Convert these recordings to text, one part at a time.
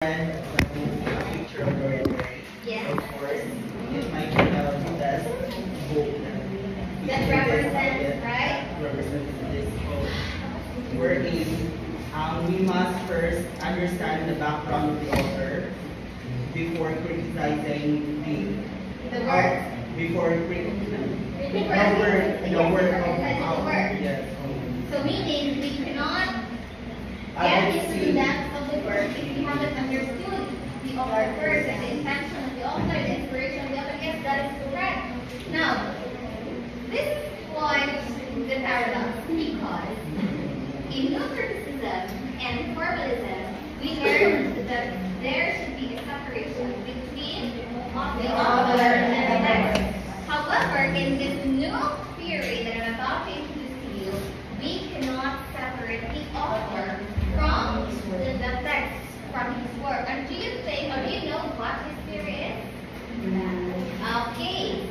And a picture of your work. Yes. Of course, it might be the best book That represents, right? represents this book. Wherein we must first understand the background of the author before criticizing The work. before Criticizing the work of the work. yes. So meaning we cannot I get would into see- the depth of the work if we haven't understood the author first and the intention of the author, the inspiration of the author. Yes, that is correct. Now, this is quite the paradox because in new criticism and formalism, we learned that there should be a separation between the author and the text. However, in this new theory that I'm about to introduce to you, we cannot separate the author from the text, from his work. And do you think, or do you know what this theory is? Okay.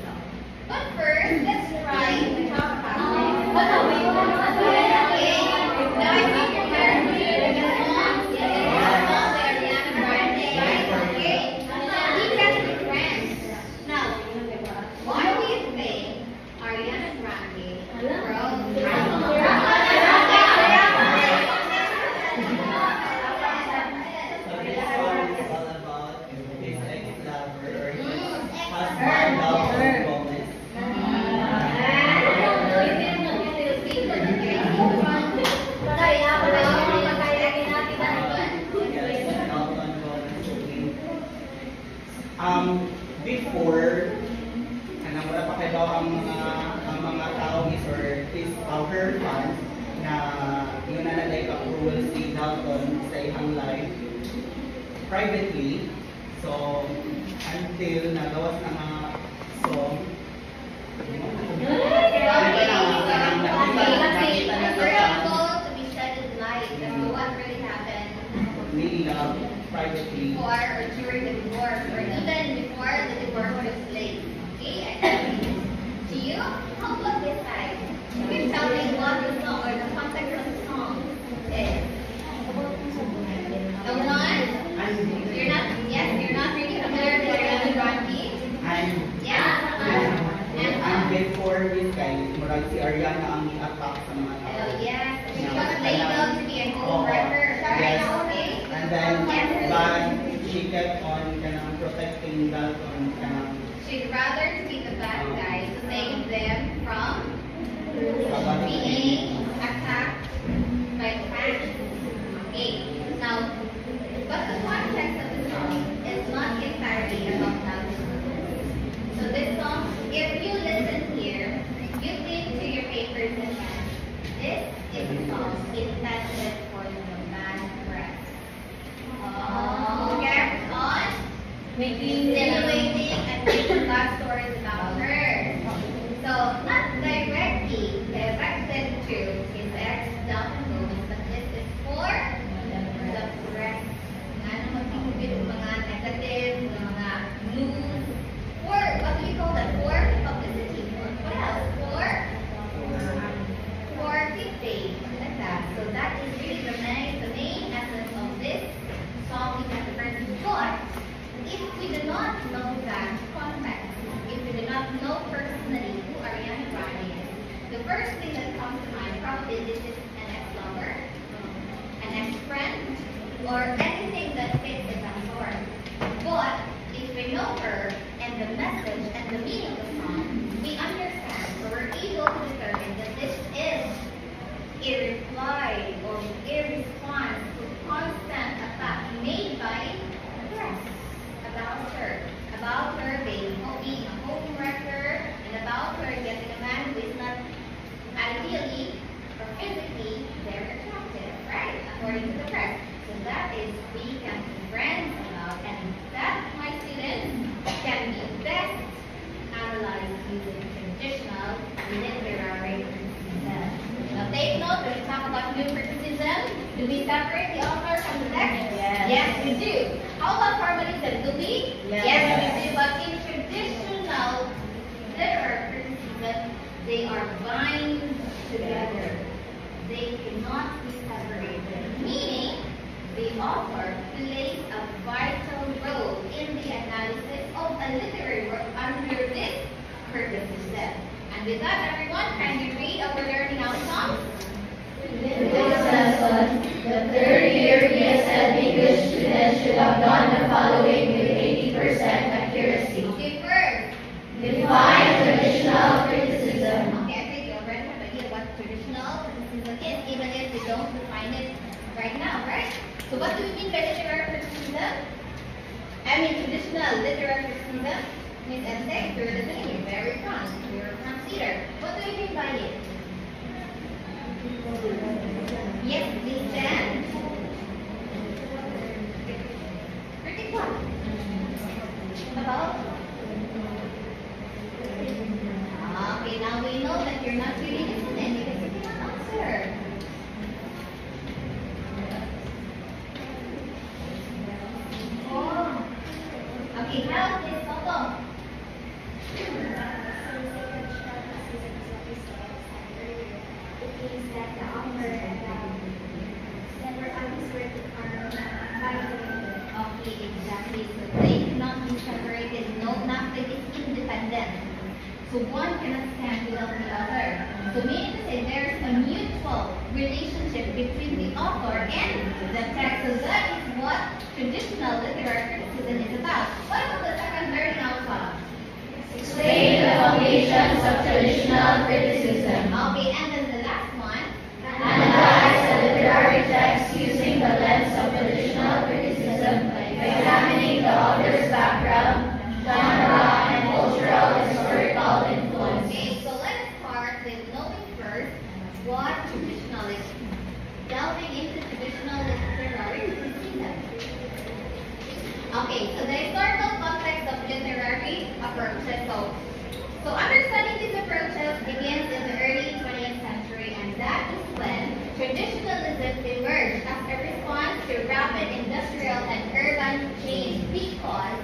But first, let's try to talk about it. Okay. Now I think you're very good at the song. Yes, Ariana Grande. Okay. He has a friend. Now, why do you think Ariana Grande So this song is all about his ex-lover or his husband, Dalton Gomez. Yes, Dalton Gomez. Before, wala pa kayo ang mga tao is or his her fans na yun na nalay ka-approval si Dalton sa ihang live privately. So, until nagawas na mga song, really love privately. Before or during the divorce, or even before the divorce was late. Okay, I agree. Do you? How about this side? Can you tell me what the song or the context of the song is? The one? You're not, yes, you're not really familiar with Ariana Grande? Yeah. And before this guy, murag si Ariana ang i-attack sa mga tao. Oh, yes. She was labeled to be a home wrecker. Yes. Okay. And then, Yes. but she kept on protecting Dalton. She'd rather to be the bad guy to save them from About being attacked by fans. Okay. Now, but the context of the song is not entirely about that. So this song, if you listen here, you think to your papers and pens, this is a song intended for the bad press. Okay, on insinuating and making bad stories about her. So not directly directed to his ex Dalton Gomez, but this is for the press. Ano magtitipid ng mga negative, ng mga news, or what do you call that? For publicity. Or what else? For clickbait, like that. So that is really the main essence of this song in the first. But if we do not know that context, if we do not know personally who Ariana Grande is, the first thing that comes to mind probably this is an ex-lover, an ex-friend, or anything that fits in that sort. But if we know her and the message and the meaning of the song, we understand, so we're able to determine that this is a reply or a response to constant attack made by the press about her being a home wrecker, and about her getting a man who is not ideally or physically very attractive, right? According to the press. So that is we can be friends about, and that, my students, can be best analyzed using traditional literary criticism. Now take note when we talk about new criticism, do we separate the author from the text? Yes, we do. How about formalism? Do we? Yes, we do. But in traditional literary criticism, they are bind together. They cannot be separated. Meaning, the author plays a vital role in the analysis of a literary work under this criticism. And with that, everyone, can you read our learning outcomes? In this lesson, the third year BSL English students should have done the following with 80% accuracy. Okay, first. Define traditional criticism. Okay, I think you already have an idea what traditional criticism is, even if we don't define it right now, right? So what do we mean by literary criticism? I mean traditional literary criticism. Miss Ente, you're listening, you're very prompt. You're a prompt leader. What do you mean by it? Yes, please stand. Critic what? About? Okay, now we know that you're not really listening because you cannot answer. Oh. Okay, help this Toto. Okay, exactly. So they cannot be separated. No, nothing is independent. So one cannot stand without the other. So meaning to say there is a mutual relationship between the author and the text. So that is what traditional literary criticism is about. What about the second learning outcome? Explain the foundations of traditional criticism. Okay, and then the last one. Analyze the literary text using the lens of traditional criticism by examining the author's background, genre, and cultural historical influence. Okay, so let's start with knowing first what traditional is. Delving into traditional literary criticism. Okay, so the historical context of literary approaches. So understanding these approaches begins in the early 20th century, and that is when traditionalism emerged as a response to rapid industrial and urban change because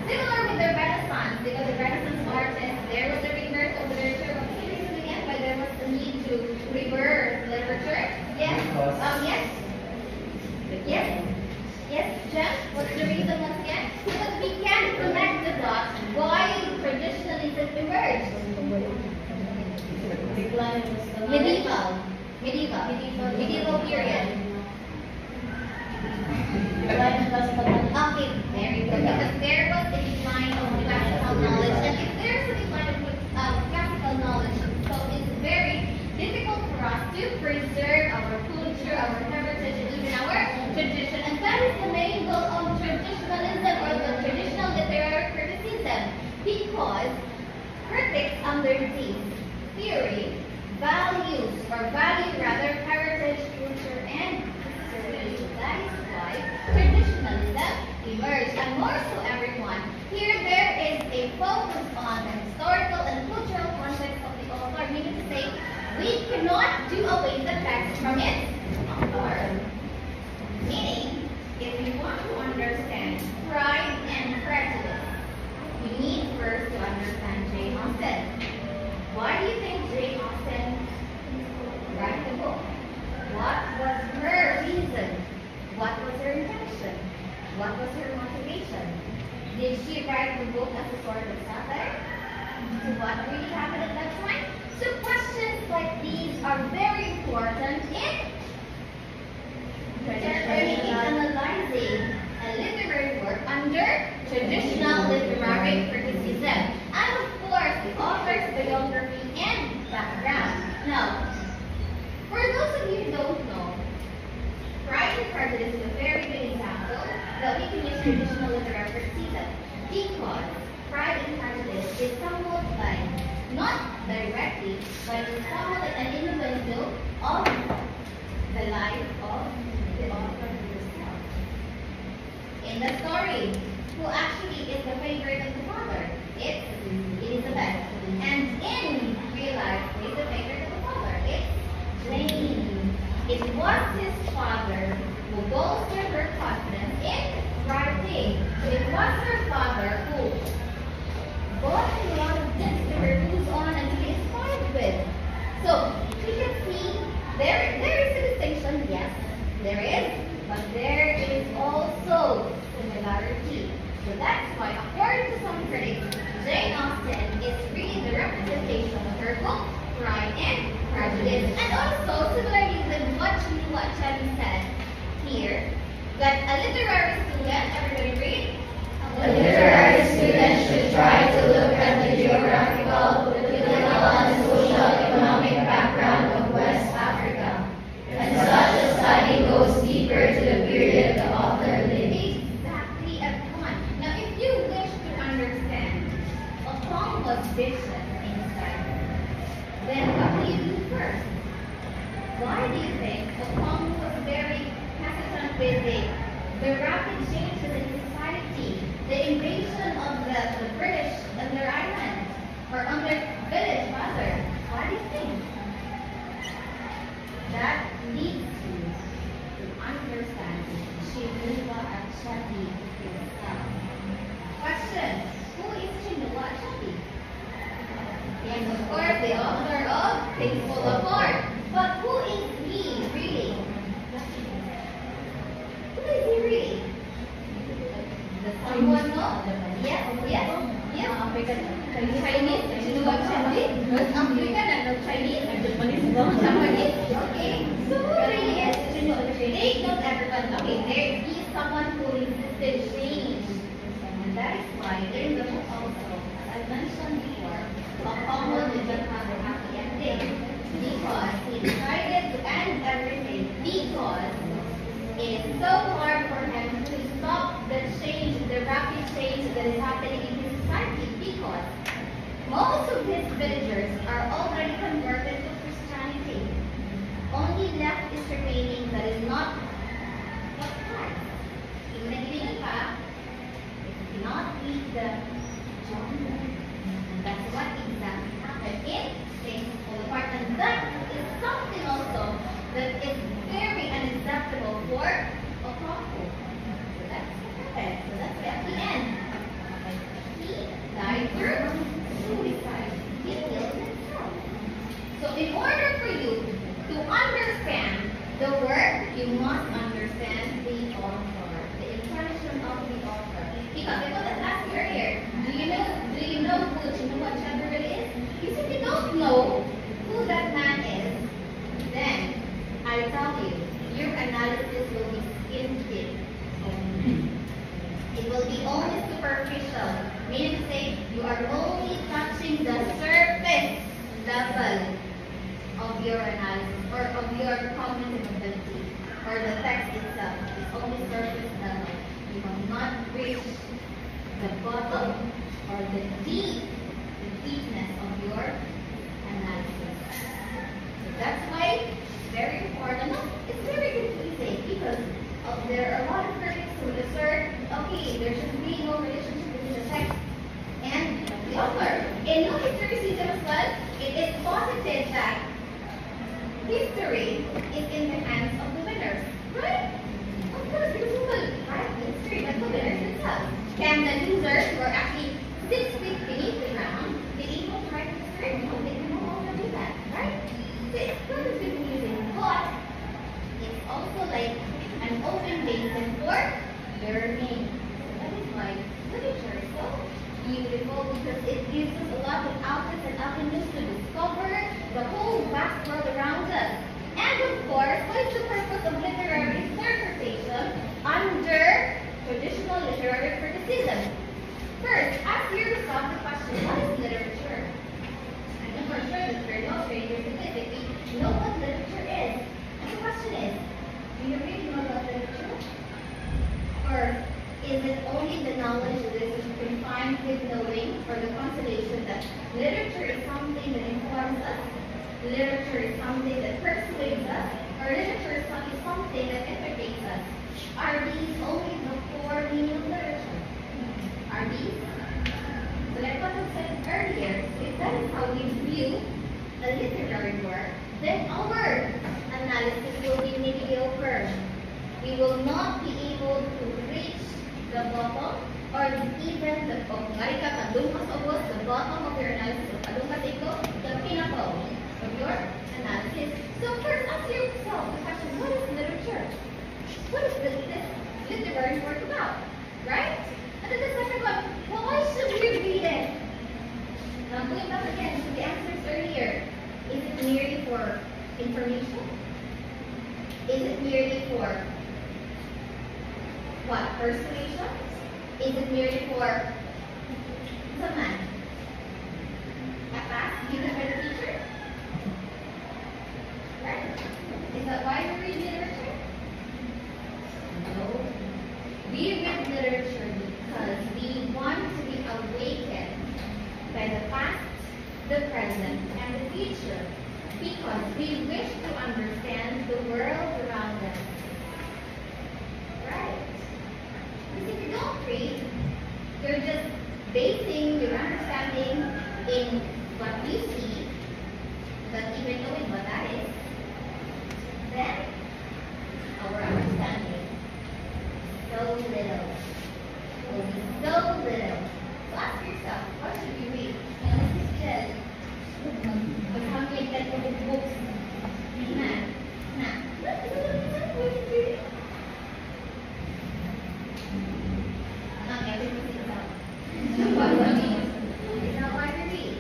similar with the Renaissance, because the Renaissance artists, there was a rebirth of literature. What's the reason again why there was a need to rebirth literature? Yes? Yes? Yes? Yes, Jen? What's the reason once again? Because we can connect the dots why traditionalism emerged. Medieval period. Okay, there you go. Because there was a decline of classical knowledge. And if there's a decline of classical knowledge, so it's very difficult for us to preserve our culture, our heritage, and even our tradition. And that is the main goal of traditionalism or the traditional literary criticism. Because critics under this theory value rather heritage, culture, and history. That is why traditionalism emerged. And more so, everyone, here there is a focus on the historical and cultural context of the author, meaning to say we cannot do away the text from its author. Meaning, if we want to understand Pride and Prejudice, we need first to understand Jane Austen. Why do you think Jane Austen wrote the book? What was her reason? What was her intention? What was her motivation? Did she write the book as a sort of satire to what really happened at that time? So questions like these are very important in analyzing a literary work under traditional literary criticism. And of course, the author's biography and background. Now, for those of you who don't know, Pride and Prejudice is a very good example that we can use traditional literary criticism because Pride and Prejudice is somewhat like, not directly, but it's somewhat like an innuendo of the life of the author herself. In the story, who actually is the favorite of the father? It's Elizabeth. And in real life, who is the favorite of the father? It's Jane. It was his father who bolstered her confidence in writing. So it was her father who bought a lot of things to her to use on and to be inspired with. So we can see there is a distinction, yes, there is, but there should try to look at the geographical, political, and social-economic background of West Africa. And such a study goes deeper to the period the author lived. Exactly at one. Now, if you wish to understand Okongo's vision inside, then what do you do first? Why do you think Okongo was very hesitant with the rapid changes in society, the invasion of the British on their island, or on their village rather? Why do you think? That leads you to understand Chinua Achebe himself. Question: who is Chinua Achebe? Yes, of course, the author of Things Fall Apart. But who is he really? Who is he really? Does someone know? Yes, yes, yes. Chinese, Chinua Achebe. African and Chinese. Japanese. Okay. So who really is Chinua Achebe? Take note, everyone. Okay, there is someone who resisted change. And that is why in the book also, as I mentioned before, Okongo did not have a happy ending. Because he decided to end everything because it is so hard for him to stop the change, the rapid change that is happening in his society, because most of his villagers are already converted to Christianity. Only left is remaining that is not baptized. Yung nagiging pa, it cannot read the John. And that's what exactly happened in Things Fall Apart. And that is something also that is very unacceptable for Okongo. So that's what happened. So that's why at the end, he died through suicide. He killed himself. So in order for you to understand the work, you must understand the author, the intention of the author. Because I told us last earlier, do you know who Chinua Achebe really is? If you don't know who that man is, then I tell you, your analysis will be skin-deep only. It will be only superficial, meaning to say you are only touching the surface level of your analysis or of your cognitive ability or the text itself. It's only surface level. You will not reach the bottom or the deepness of your analysis. So that's why it's very important. No, it's very confusing because there are a lot of critics who assert, okay, there should be no relationship between the text and the author. In no historicism as well, it is posited that history is in the hands of the winners, right? Of course, because who will write the history but the winners themselves? Can the losers who are actually 6 feet beneath the ground be able to write the history? No, they can no longer do that, right? So it's kind of confusing, but it's also like an open basin for learning. So that is why literature is so beautiful because it gives us a lot of outlets and avenues to discover the whole vast world around us. And of course, what is the purpose of literary interpretation under traditional literary criticism? First, ask yourself the question, what is literature? I know for sure that we're no strangers to this. If we know what literature is, and the question is, do you really know about literature? Or is it only the knowledge that is confined with knowing, or the consolation that literature is something that informs us, literature is something that persuades us, or literature is something that educates us? Are these only the four meaning of literature? Are these? So like what I said earlier, so if that is how we view a literary work, then our analysis will be mediocre. We will not be able to reach the bottom or even the the bottom of your analysis, the pinnacle of your analysis. So first, ask yourself the question, what is literature? What is this literary work about? Right? And then the second one, why should we read it? Now going back again to the answers earlier, is it merely for information? Is it merely for what? Persuasion? Is it merely for Who's a man? A task given by the teacher? Right? Is that why we read literature? No. We read literature because we want to be awakened by the past, the present, and the future. Because we wish to understand the world around us. Right? Because if you don't read, you're just basing your understanding in what you see, without even knowing what that is. Then, our understanding so little. Will be so little. So ask yourself, what should you read? And this is good. Because how many get the books? Nah. What is it? Not everything is out. It's not why we read.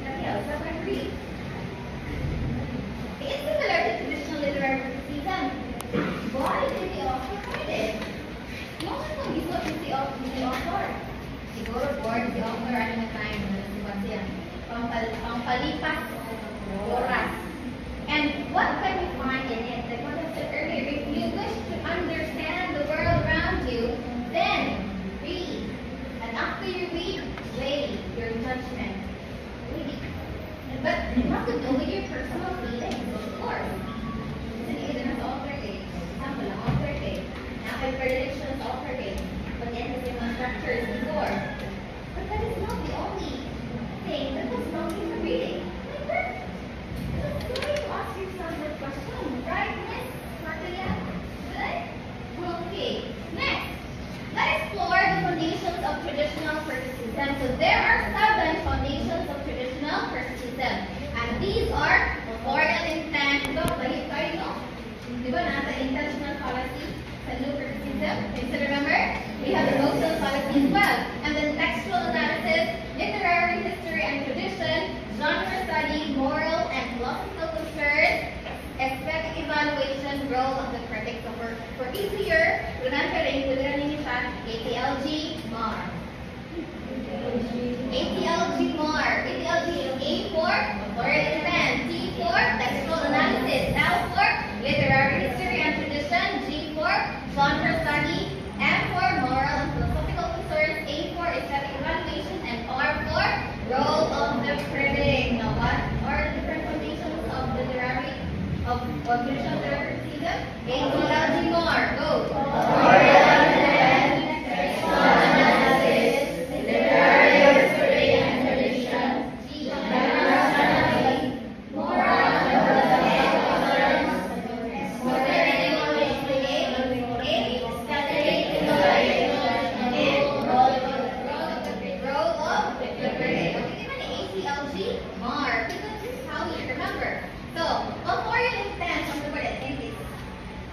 Nothing else. That's why we read. It's similar to traditional literary criticism. Why did the author write it? No one will be what is the author. Siguro bored si author ano na time na siya. Pampalipas oras. And what can we find in it? Like what I said earlier, if you wish to understand the world around you, then read. And after you read, weigh your judgment. But you have to go with your personal feelings, of course. Kasi either has author day. For example, ang author day. Now, by predilections, author day. But then, kasi mga structures before. But that is not the only thing that was wrong in the reading. Like that. That's why you ask yourself that question, right, Miss Martelia? Good? Okay. Next, let's explore the foundations of traditional criticism. So there are 7 foundations of traditional criticism. And these are authorial intent. Ito, bahit tayo, no? Di ba, nasa intentional fallacy sa new criticism? You still remember? We have the notional fallacy as well. And then textual analysis, literary history and tradition, genre study, moral and philosophical concerns, aesthetic evaluation, role of the critic. So for easier, runaan ka rin, pwede rin ninyo siya, ATLG, MAR. ATLG MAR. ATLG, A for authorial intent, T for textual analysis, L for literary history and tradition, G for genre study, M for moral and philosophical concerns, A for aesthetic evaluation, and R for role of the critic. Now, what are the different foundations of traditional literary criticism? ATLG MAR. Go. Authorial intent, textual analysis, literary history and tradition, G, genre study, moral and philosophical concerns, aesthetic evaluation, A, aesthetic evaluation, and role of the critic. Okay, given the ATLG MAR, because this is how you remember. So, authorial intent, on the word, I think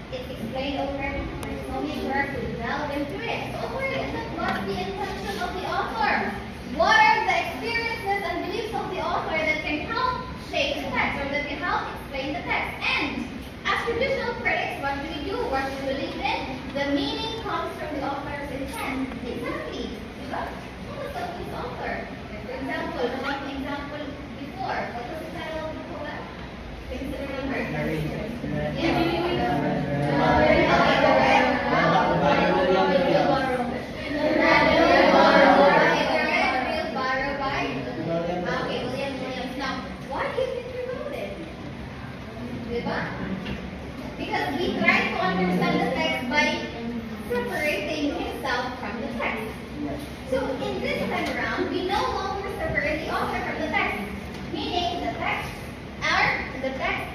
it's explained already. There's no need for us to delve into it. So, authorial intent must be intention of the author. What are the experiences and beliefs of the author that can help shape the text or that can help explain the text? And as traditional critics, what do we do? What do we believe in? The meaning comes from the author's intent. Exactly. Diba? What was the author? For example, one example before. What was the title of the poem? Things that remember? Because we try to understand the text by separating himself from the text. So in this time around, we no longer separate the author from the text, meaning the text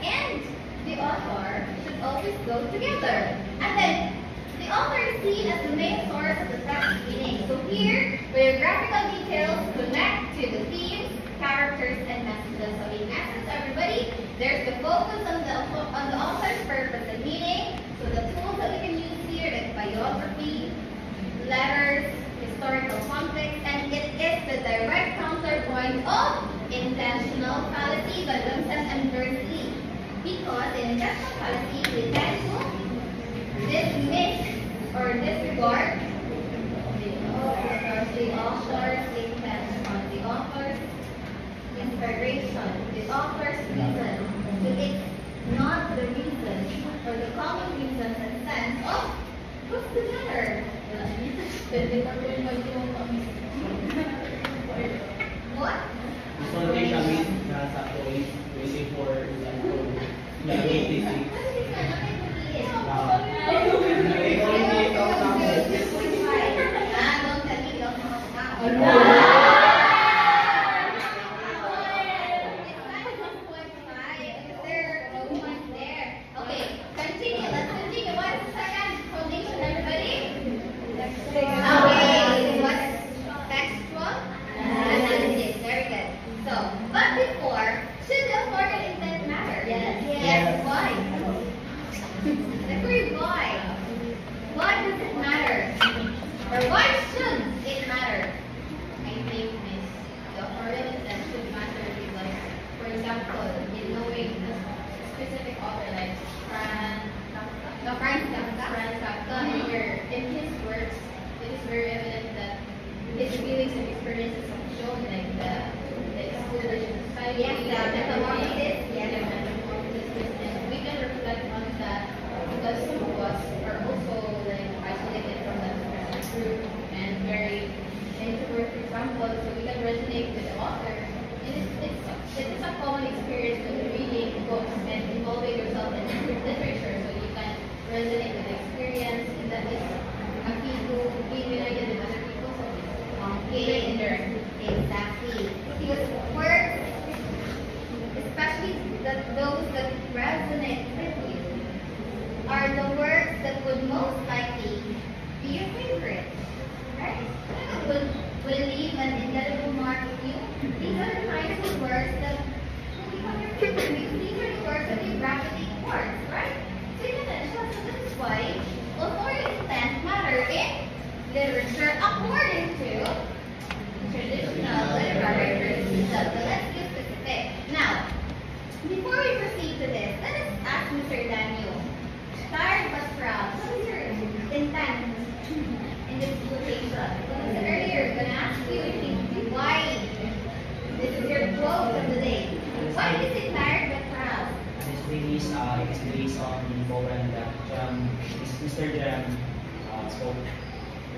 and the author should always go together. And then the author is seen as the main source of the text meaning. So here, biographical details connect to the themes, characters, and messages. So in essence, everybody, there's the focus on the author's purpose and meaning. So the tools that we can use here, like biography, letters, historical context, and it is the direct counterpoint of intentional fallacy by Lumsden and Bernstein. Because in intentional fallacy, we tend to dismiss or disregard the author's intention, the author's inspiration, the author's reason. So it's not the reason or the common reasons and sense of what's the matter? What? Consultation means nasa point 24 na 86. But before, should the authority intent matter? Yes. Why? Therefore, why? Why does it matter? Or why should it matter? I think Miss, the authority intent should matter because, for example, in knowing a specific author like Franz Kafka, in his works, it is very evident that his feelings and experiences have shown like the exclusion society. Yes, the metamorphosis. Yes, the metamorphosis. And we can reflect on that because he was are also like isolated from the professional group and very introvert, for example. So we can resonate with the author. And it's a common experience when reading books and involving yourself in literature. So you can resonate with the experience, and that is a key to being united with other people. So in there. Exactly. Because works, especially those that resonate with you, are the works that would most likely be your favorite. Right? Will leave an indelible mark with you. These are the kinds of works that will become your favorite. These are the works that you gravitate towards, right? So you can so this is why authority intent matter in literature according to traditional literary criticism. So let's get specific. Now, before we proceed to this, let us ask Mr. Daniel. Tired but proud. What is your intent in this quotation? Because earlier, I'm going to ask you why this is your quote of the day. Why is it tired but proud? This is based on the poem that Mr. Jam spoke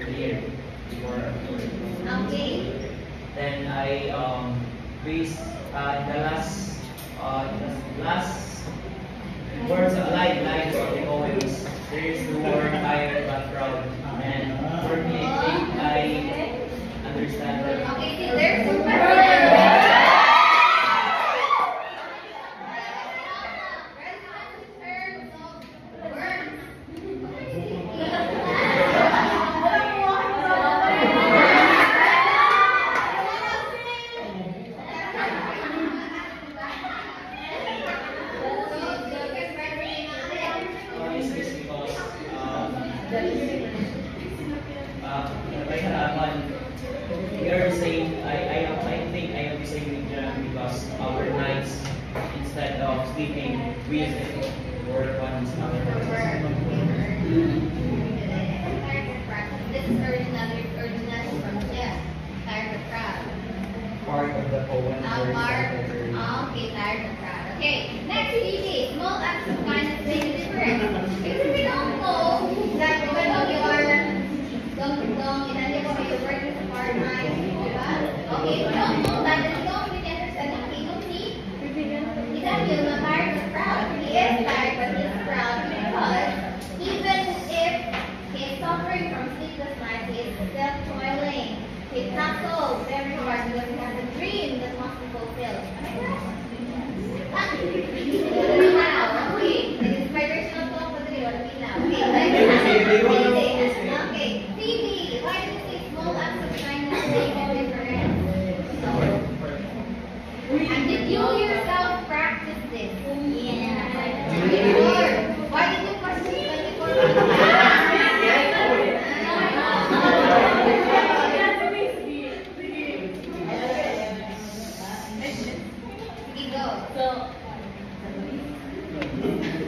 earlier before. Okay. Then I based the last words of lines of the poem is there is the word tired but proud. And for me, I think I understand that. Okay, see, there's some question. Is this because we are the same. I think I am the same with Jan because our nights instead of sleeping we use it to work on some other This is original from Jeff. Tired but proud. part of the poem. Okay, tired but proud. Okay, next CD, small acts of kindness make a difference. Because we don't know that when you are working sa part-time, diba? Okay, we don't know that, and we don't really understand that we don't see. Daniel na tired but proud. He is tired but he's proud because even if he's suffering from sleepless nights, he is still toiling. He's hustled very hard because he has a dream that must be fulfilled. Now, okay, the inspirational talk for the day, what do we now? Okay, Phoebe, why do you say small acts of kindness make a difference? And did you yourself practice this? Before? Why did you practice 24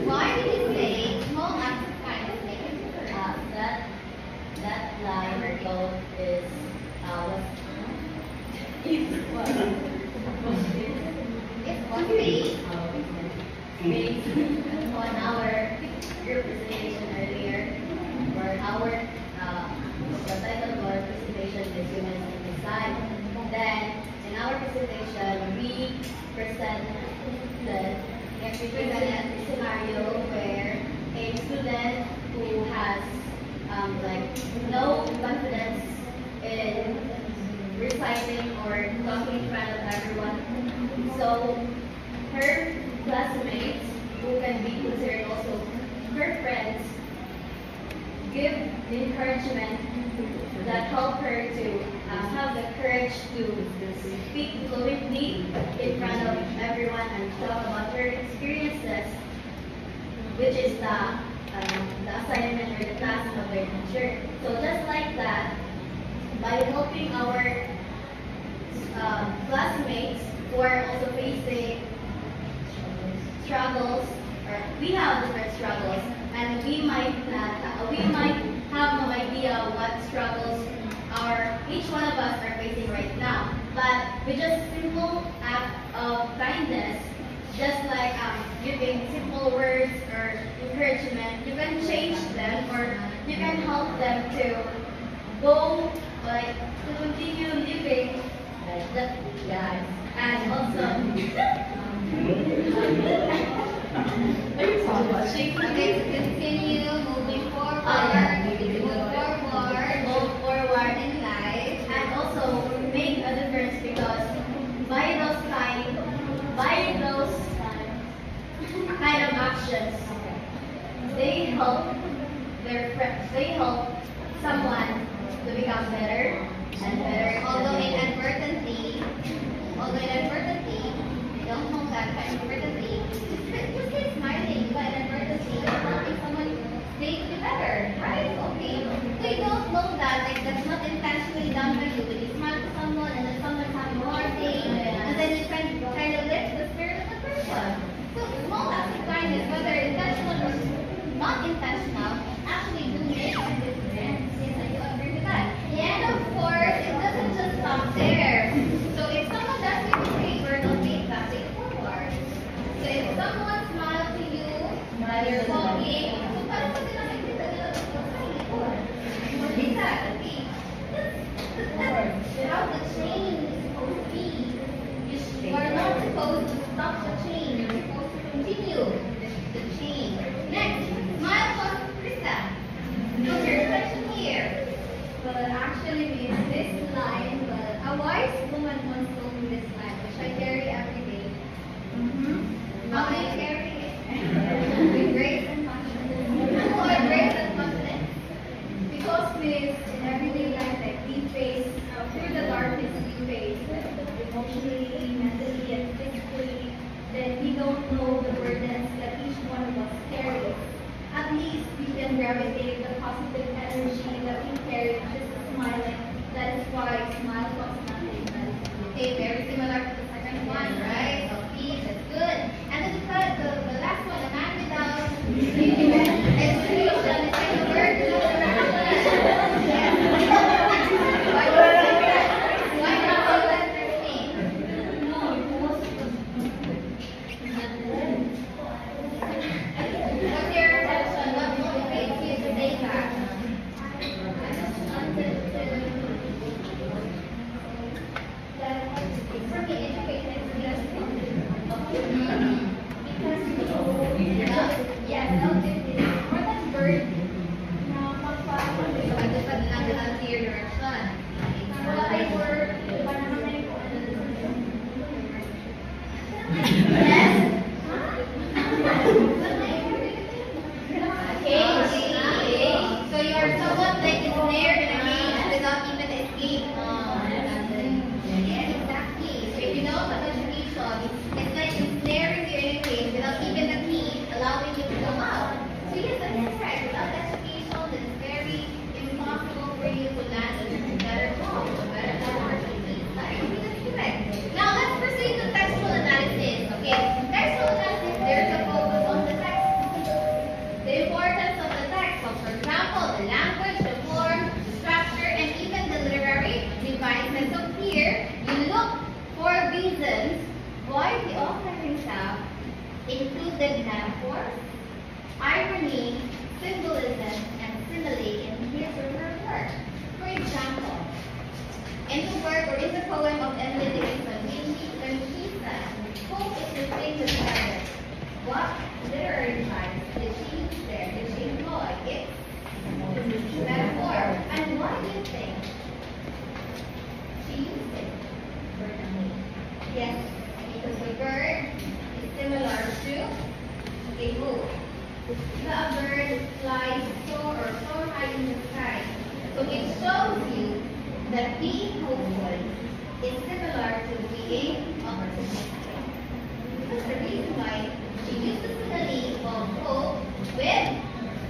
Why did you say small acts of kindness make a difference? That line or quote is It was based on our group presentation earlier, or the title of our presentation is Humanism Design. Then, in our presentation, we presented a scenario where a student who has no confidence in reciting or talking in front of everyone. So her classmates, who can be considered also her friends, give encouragement that help her to have the courage to speak fluently in front of everyone and talk about her experiences, which is the assignment or the task of their teacher. So just like that, by helping our classmates who are also facing struggles, or we have different struggles, and we might have no idea what struggles each one of us are facing right now. But with just simple act of kindness, just like giving simple words or encouragement, you can change them, or you can help them to go, to continue living and also okay, to continue moving forward, move forward in life, and also make a difference, because by those kind of actions, they help they help someone to become better and better. although inadvertently, I don't know that kind of inadvertently, just keep smiling, but inadvertently, you're helping someone make you better, right? Okay. So you don't know that, that's not intentionally done by you, but you smile to someone, and then someone's having a hard day, and then you can kind of lift the spirit of the person. So small acts of kindness, whether intentional or not intentional, actually do make a difference. Yes, I do agree with that. And of course, it doesn't just stop there. So if someone does you a favor, don't take that way forward. So if someone smiles to you while you're walking, so parang pag nakikita nila, what is that? Okay. That's how the chain is supposed to be. You are not supposed to stop the chain. You're supposed to continue the chain. Next, smile for Krista. What's your reflection here? Well, actually, it's this line, but a wise woman once told me this line, which I carry every day. How do you carry it? With grace and confidence. Or grace and confidence? Because Miss, in everyday life, like we face, through the darkness we face, like emotionally, mentally, and physically, then we don't know the burdens that each one of us carries. At least we can gravitate the positive energy that we carry just smiling. That is why smile costs nothing. Okay, very similar to the second one, right? So peace, that's good. And then the last one, a man without education is like a bird without a ration. Why not all that thing? What's your reflection? What motivates you to say that? For me, education is just More than bird, Pwede pa lang lang to your direction. Okay. So you're somewhat like ensnared in a cage without even escape. Yes, exactly. So if you know about education, it's like ensnaring you in a cage without even the key allowing you to come out. So yes, that is correct. Without education, it's very impossible for you to land So it shows you that being hopeful is similar to being optimistic. Because the reason why she uses the leaf of hope with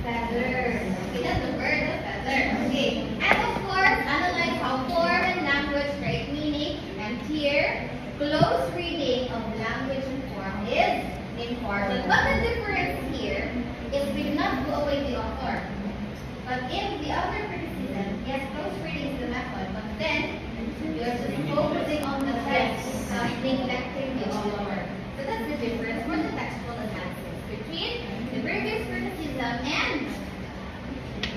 feathers. Okay, that's the word of feather. Okay. And of course, analyze how form and language create meaning. And here, close reading of language and form is important. But the difference here is we do not go away the author. But in the other criticism, yes, close reading is the method, but then you're just focusing on the text, neglecting the author. So that's the difference for the textual analysis between the previous criticism and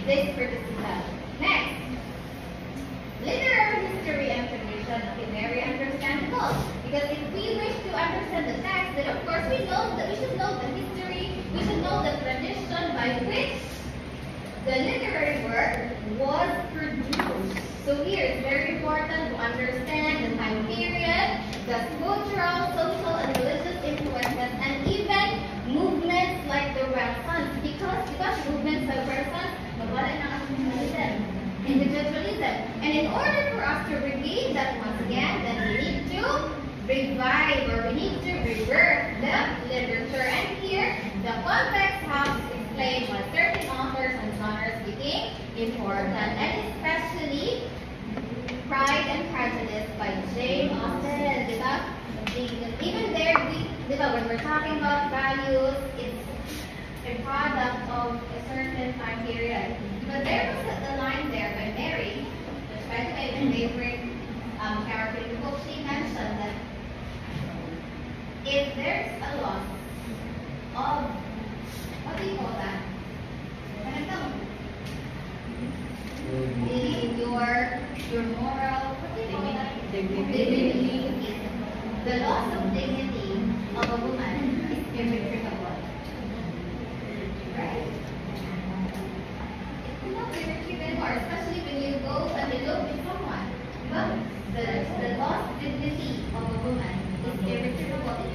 this criticism. Next, literary history and tradition. Okay, very understandable. Because if we wish to understand the text, then of course we should know the history, we should know the tradition by which the literary work was produced. So here it's very important to understand the time period, the cultural, social, and religious influences, and even movements like the Renaissance. Because movements like Renaissance, nawala na ang individualism. And in order for us to regain that once again, then we need to revive or we need to rebirth the literature. And here, the context helps explain why certain authors and genres became important, and especially Pride and Prejudice by Jane Austen. Diba? Even there, when we're talking about values, it's a product of a certain time period. But there was a line there by Mary, which by the way, my favorite character in the book, she mentioned that if there's a loss of, what do you call that? I don't know. Your moral, what do you call that? Dignity. The loss of dignity of a woman is irretrievable. Right? It's not irretrievable anymore, especially when you go and elope with someone. But the loss of dignity of a woman is irretrievable.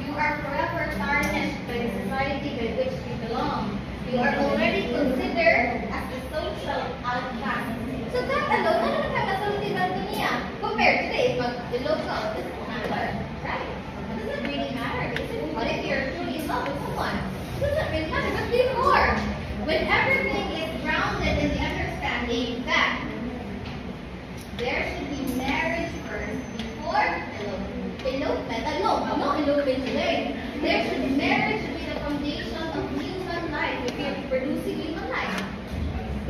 You are forever tarnished by the society by which you belong. You are already considered as a social outcast. So that alone, ano nakakasalitidan ko niya? Compared to today, pag elope ka, it doesn't matter. Right? It doesn't really matter. What if you're truly in love with someone? It doesn't really matter. But before, when everything is grounded in the understanding that there should be marriage first before elopement. No elopement today. Marriage should be the foundation of human life. If you're producing human life,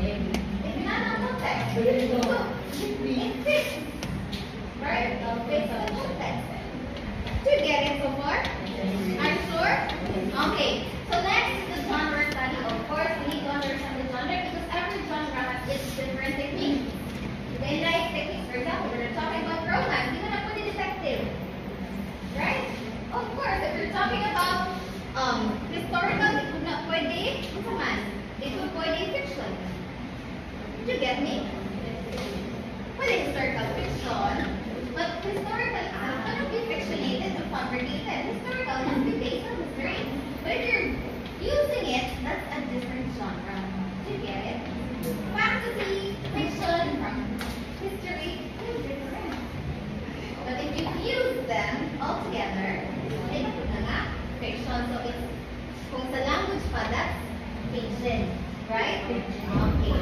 it's not a context. So it fits, right? It fits the context. Do you get it so far? Are you sure? Okay. So next is the genre study. Of course, we need to understand the genre because every genre has its different techniques. The like techniques, for example, we're talking about romance, you're gonna put a detective. Right? Of course, if you're talking about historical, it would not pwede man. It would pwede fiction. Did you get me? Well, historical fiction, but historical cannot be fictionated or fabricated. Historical must be based on history. But if you're using it, that's a different genre. Did you get it? Fantasy, fiction, from history, is different. But if you fuse them all together, it's fiction. So it's, kung sa language pa, that's fiction. Right? Okay.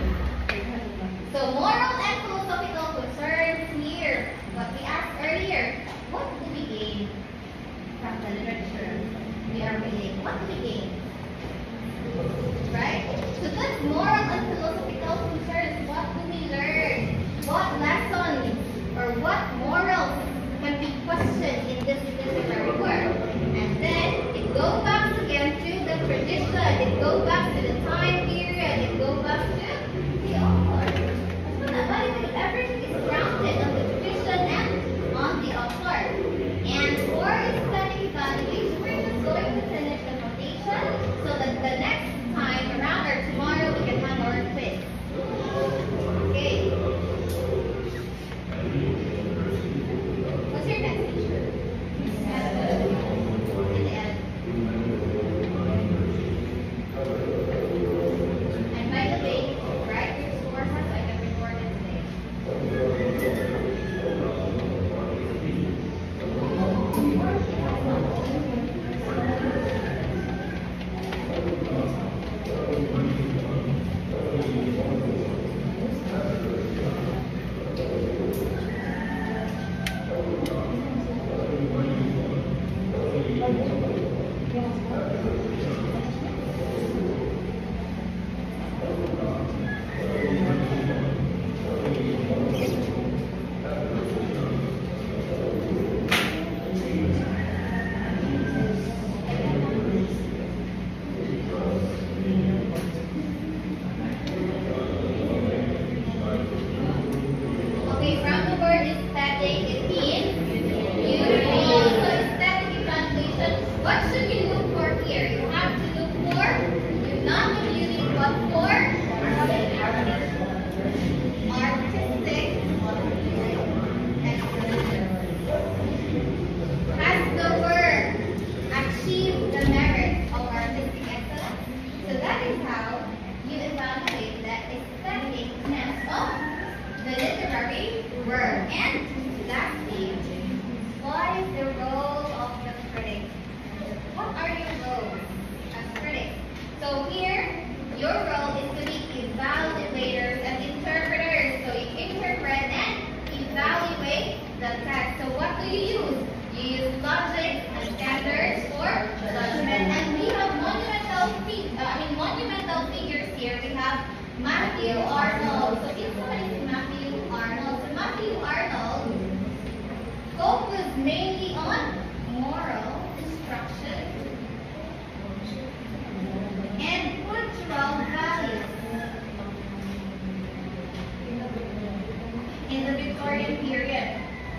So moral and philosophical concerns here. What we asked earlier, what do we gain from the literature we are reading? What do we gain? Right? So that's moral and philosophical concerns. What do we learn? What lessons or what morals can be questioned in this literary work? And then it goes back again to the tradition. It goes back to the time period. It goes back to the author. Everything is grounded on the tradition and on the author. And for aesthetic evaluation, we're just going to finish the foundation so that the next time around or tomorrow we can have our quiz. Okay. What's your next teacher? And work. And lastly, what is the role of the critic? What are your roles as critics? So here, your role is to be evaluators and interpreters. So you interpret and evaluate the text. So what do you use? You use logic and standards for judgment. And we have monumental figures here. We have Matthew Arnold. So if somebody is Matthew Arnold, so Matthew Arnold focused mainly on moral instruction and cultural values in the Victorian period.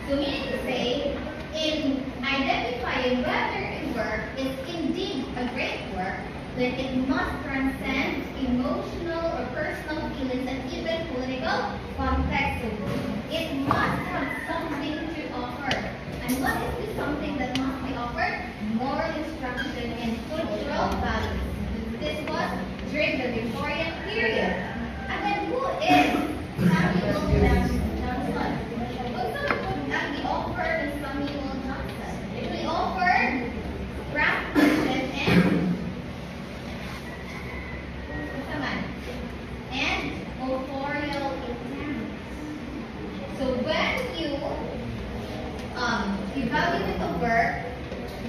So meaning to say, in identifying whether a work is indeed a great work, then it must transcend emotional or personal feelings and even political context. It must have something to offer. And what is this something that must be offered? Moral instruction and cultural values. This was during the Victorian period. And then who is Samuel Johnson? What's the offer of Samuel Johnson? We offered craftsmanship and authorial intent. So when you evaluate a work,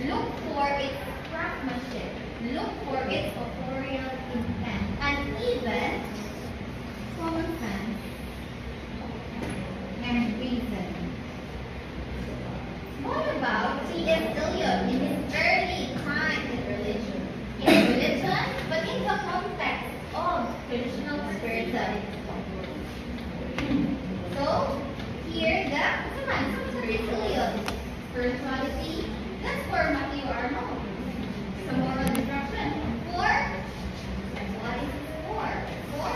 look for its craftsmanship, look for its authorial intent, and even common sense and reason. What about T.S. Eliot in his early time in religion? In religion, but in the context of traditional spirituality. So, here T.S. Eliot, spirituality, that's for Matthew Arnold. Some moral instruction. For, what is it for? For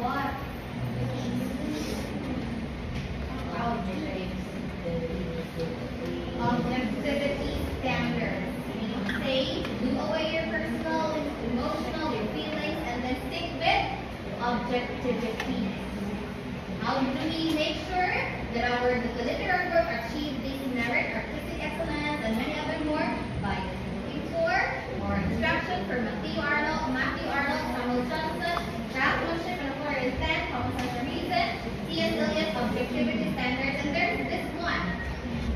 what? Objectivity standards. Say, do away your personal, emotional, your feelings, and then stick with objectivity. How do we make sure that the literary work achieve this merit, artistic excellence, and many other more? By looking for more instruction for Matthew Arnold, Samuel Johnson, craftsmanship and authorial intent, common sense and reason, T.S. Eliot, objectivity standards, and there's this one,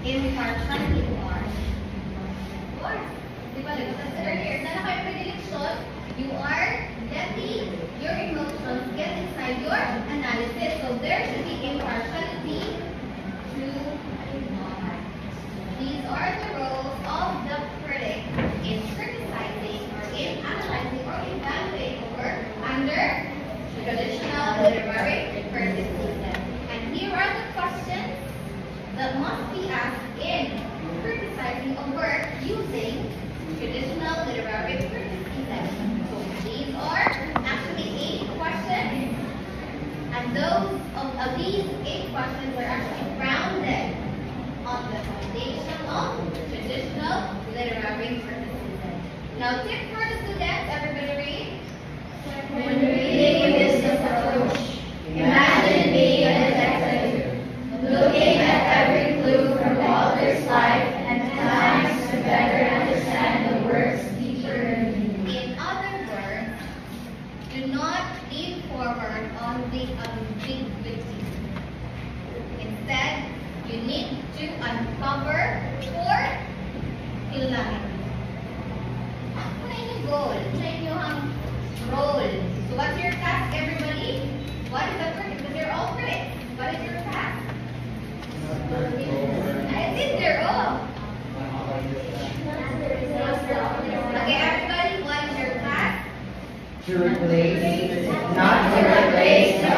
impartiality or. Of course, di ba, like I said earlier, na kayo predilection, you are letting your emotions get inside your analysis. So there should be impartiality to these are the roles of the critic in criticizing or in analyzing or evaluating a work under traditional literary criticism. And here are the questions that must be asked in criticizing a work using traditional literary criticism. So these are actually 8 questions, and these 8 questions are actually grounded on the foundation of traditional literary criticism. Now, tip for the students, everybody read. When reading this approach, imagine being a detective, looking at every clue from the author's life and times to better understand the work's deeper meaning. In other words, do not lean forward on the ambiguity. Instead, you need to uncover for clarity. Ano yung goal? Ano yung role? So what's your task, everybody? What is the critic? Because you're all critics. What is your task? I think they're all. Okay, everybody, what is your task? To replace, not To replace the